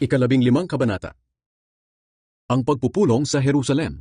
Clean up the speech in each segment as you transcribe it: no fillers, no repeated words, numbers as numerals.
15 kabanata. Ang pagpupulong sa Jerusalem.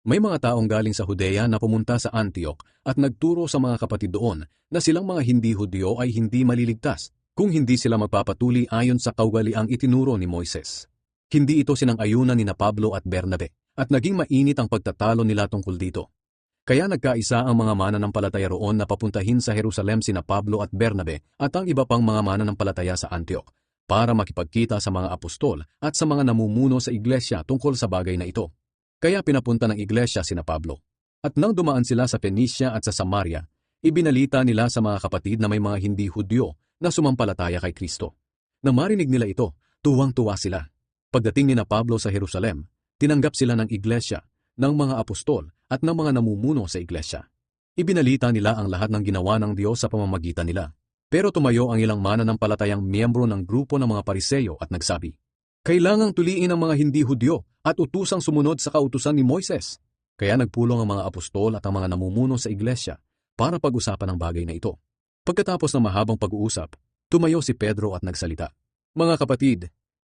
May mga taong galing sa Judea na pumunta sa Antioch at nagturo sa mga kapatid doon na silang mga hindi Hudyo ay hindi maliligtas kung hindi sila magpapatuli ayon sa kaugaliang itinuro ni Moises. Hindi ito sinang-ayunan ni Pablo at Bernabe at naging mainit ang pagtatalo nila tungkol dito. Kaya nagkaisa ang mga mananampalataya roon na papuntahin sa Jerusalem sina Pablo at Bernabe at ang iba pang mga mananampalataya sa Antioch para makipagkita sa mga apostol at sa mga namumuno sa iglesia tungkol sa bagay na ito. Kaya pinapunta ng iglesia sina Pablo. At nang dumaan sila sa Phoenicia at sa Samaria, ibinalita nila sa mga kapatid na may mga hindi Hudyo na sumampalataya kay Kristo. Nang marinig nila ito, tuwang-tuwa sila. Pagdating ni Pablo sa Jerusalem, tinanggap sila ng iglesia, ng mga apostol at ng mga namumuno sa iglesia. Ibinalita nila ang lahat ng ginawa ng Diyos sa pamamagitan nila. Pero tumayo ang ilang mananampalatayang miyembro ng grupo ng mga Pariseyo at nagsabi, "Kailangang tuliin ang mga hindi Hudyo at utusang sumunod sa kautusan ni Moises." Kaya nagpulong ang mga apostol at ang mga namumuno sa iglesia para pag-usapan ang bagay na ito. Pagkatapos ng mahabang pag-uusap, tumayo si Pedro at nagsalita, "Mga kapatid,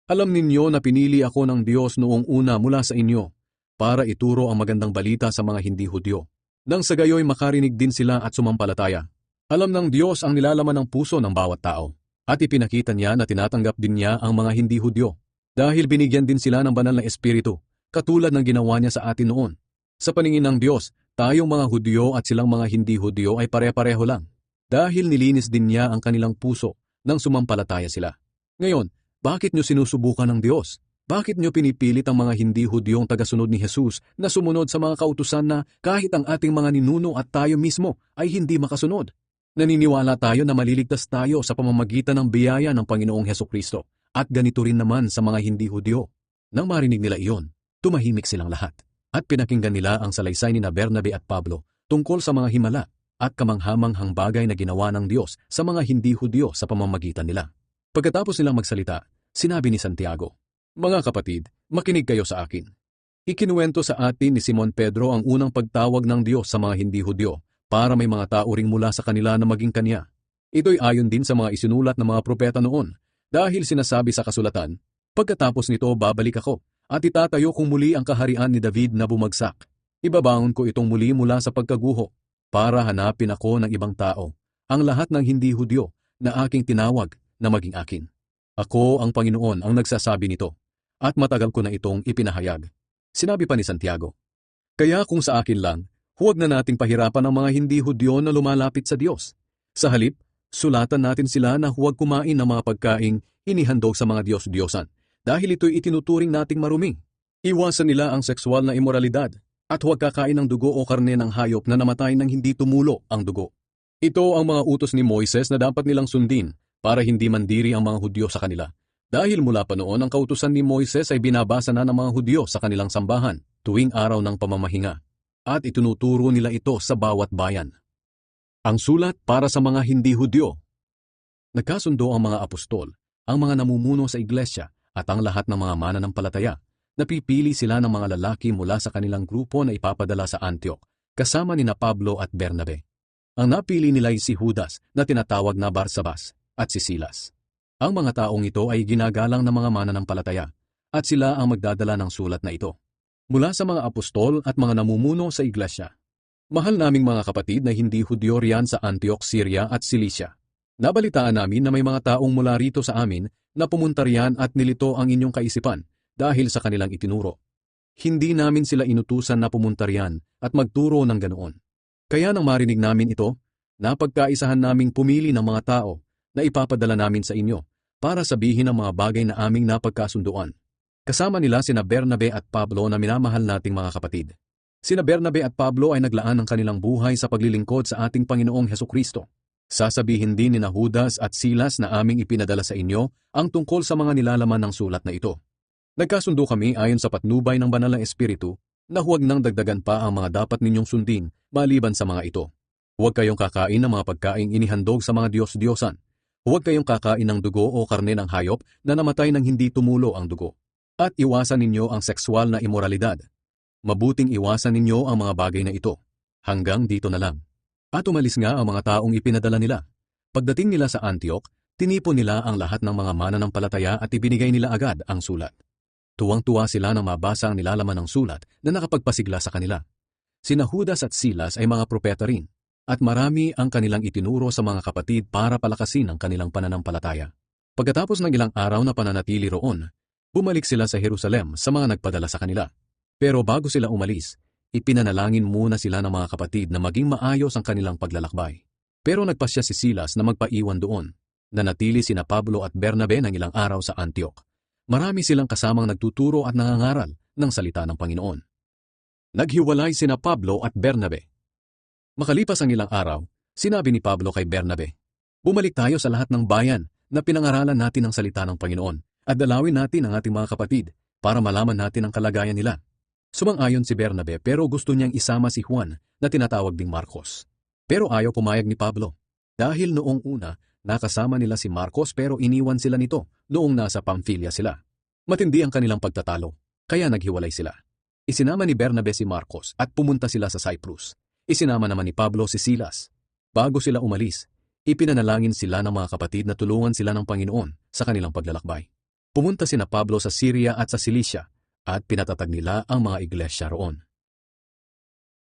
alam ninyo na pinili ako ng Diyos noong una mula sa inyo para ituro ang magandang balita sa mga hindi Hudyo. Nang sa gayoy makarinig din sila at sumampalataya. Alam ng Diyos ang nilalaman ng puso ng bawat tao, at ipinakita niya na tinatanggap din niya ang mga hindi Hudyo, dahil binigyan din sila ng banal na espiritu, katulad ng ginawa niya sa atin noon. Sa paningin ng Diyos, tayong mga Hudyo at silang mga hindi Hudyo ay pare-pareho lang, dahil nilinis din niya ang kanilang puso nang sumampalataya sila. Ngayon, bakit niyo sinusubukan ng Diyos? Bakit niyo pinipilit ang mga hindi Hudyong tagasunod ni Jesus na sumunod sa mga kautusan na kahit ang ating mga ninuno at tayo mismo ay hindi makasunod? Naniniwala tayo na maliligtas tayo sa pamamagitan ng biyaya ng Panginoong Hesukristo, at ganito rin naman sa mga hindi Hudyo. Nang marinig nila iyon, tumahimik silang lahat, at pinakinggan nila ang salaysay ni Bernabe at Pablo tungkol sa mga himala at kamanghamanghang bagay na ginawa ng Diyos sa mga hindi Hudyo sa pamamagitan nila. Pagkatapos nilang magsalita, sinabi ni Santiago, "Mga kapatid, makinig kayo sa akin. Ikinuwento sa atin ni Simon Pedro ang unang pagtawag ng Diyos sa mga hindi Hudyo, para may mga tao ring mula sa kanila na maging kanya. Ito'y ayon din sa mga isinulat ng mga propeta noon, dahil sinasabi sa kasulatan, pagkatapos nito babalik ako, at itatayo kong muli ang kaharian ni David na bumagsak. Ibabangon ko itong muli mula sa pagkaguho, para hanapin ako ng ibang tao, ang lahat ng hindi Hudyo na aking tinawag na maging akin. Ako ang Panginoon ang nagsasabi nito, at matagal ko na itong ipinahayag." Sinabi pa ni Santiago, "Kaya kung sa akin lang, huwag na nating pahirapan ang mga hindi Hudyo na lumalapit sa Diyos. Sa halip, sulatan natin sila na huwag kumain ng mga pagkaing inihandog sa mga Diyos-Diyosan, dahil ito'y itinuturing nating marumi. Iwasan nila ang sexual na imoralidad, at huwag kakain ng dugo o karne ng hayop na namatay nang hindi tumulo ang dugo. Ito ang mga utos ni Moises na dapat nilang sundin para hindi mandiri ang mga Hudyo sa kanila. Dahil mula pa noon ang kautusan ni Moises ay binabasa na ng mga Hudyo sa kanilang sambahan tuwing araw ng pamamahinga, at itinuturo nila ito sa bawat bayan." Ang sulat para sa mga hindi Hudyo. Nagkasundo ang mga apostol, ang mga namumuno sa iglesia at ang lahat ng mga mananampalataya. Napipili sila ng mga lalaki mula sa kanilang grupo na ipapadala sa Antioch, kasama ni Pablo at Bernabe. Ang napili nila ay si Judas na tinatawag na Barsabas at si Silas. Ang mga taong ito ay ginagalang ng mga mananampalataya, at sila ang magdadala ng sulat na ito mula sa mga apostol at mga namumuno sa iglesia. Mahal naming mga kapatid na hindi Hudyo riyan sa Antioch, Syria at Cilicia. Nabalitaan namin na may mga taong mula rito sa amin na pumunta riyan at nilito ang inyong kaisipan dahil sa kanilang itinuro. Hindi namin sila inutusan na pumunta riyan at magturo ng ganoon. Kaya nang marinig namin ito, napagkaisahan naming pumili ng mga tao na ipapadala namin sa inyo para sabihin ang mga bagay na aming napagkasunduan. Kasama nila sina Bernabe at Pablo na minamahal nating mga kapatid. Sina Bernabe at Pablo ay naglaan ng kanilang buhay sa paglilingkod sa ating Panginoong Hesukristo. Sasabihin din ni Judas at Silas na aming ipinadala sa inyo ang tungkol sa mga nilalaman ng sulat na ito. Nagkasundo kami ayon sa patnubay ng banal na espiritu na huwag nang dagdagan pa ang mga dapat ninyong sundin maliban sa mga ito. Huwag kayong kakain ng mga pagkaing inihandog sa mga Diyos-Diyosan. Huwag kayong kakain ng dugo o karne ng hayop na namatay nang hindi tumulo ang dugo. At iwasan ninyo ang sexual na imoralidad. Mabuting iwasan ninyo ang mga bagay na ito. Hanggang dito na lang. At umalis nga ang mga taong ipinadala nila. Pagdating nila sa Antioch, Tinipon nila ang lahat ng mga mananampalataya at ibinigay nila agad ang sulat. Tuwang-tuwa sila nang mabasa ang nilalaman ng sulat na nakapagpasigla sa kanila. Sina Judas at Silas ay mga propeta rin, at marami ang kanilang itinuro sa mga kapatid para palakasin ang kanilang pananampalataya. Pagkatapos ng ilang araw na pananatili roon, bumalik sila sa Jerusalem sa mga nagpadala sa kanila. Pero bago sila umalis, ipinanalangin muna sila ng mga kapatid na maging maayos ang kanilang paglalakbay. Pero nagpasya si Silas na magpaiwan doon. Nanatili sina Pablo at Bernabe ng ilang araw sa Antioch. Marami silang kasamang nagtuturo at nangangaral ng salita ng Panginoon. Naghiwalay sina Pablo at Bernabe. Makalipas ang ilang araw, sinabi ni Pablo kay Bernabe, "Bumalik tayo sa lahat ng bayan na pinangaralan natin ang salita ng Panginoon at dalawin natin ang ating mga kapatid para malaman natin ang kalagayan nila." Sumang-ayon si Bernabe pero gusto niyang isama si Juan na tinatawag ding Marcos. Pero ayaw pumayag ni Pablo. Dahil noong una, nakasama nila si Marcos pero iniwan sila nito noong nasa Pamphylia sila. Matindi ang kanilang pagtatalo, kaya naghiwalay sila. Isinama ni Bernabe si Marcos at pumunta sila sa Cyprus. Isinama naman ni Pablo si Silas. Bago sila umalis, ipinanalangin sila ng mga kapatid na tulungan sila ng Panginoon sa kanilang paglalakbay. Pumunta sina Pablo sa Syria at sa Cilicia at pinatatag nila ang mga iglesia roon.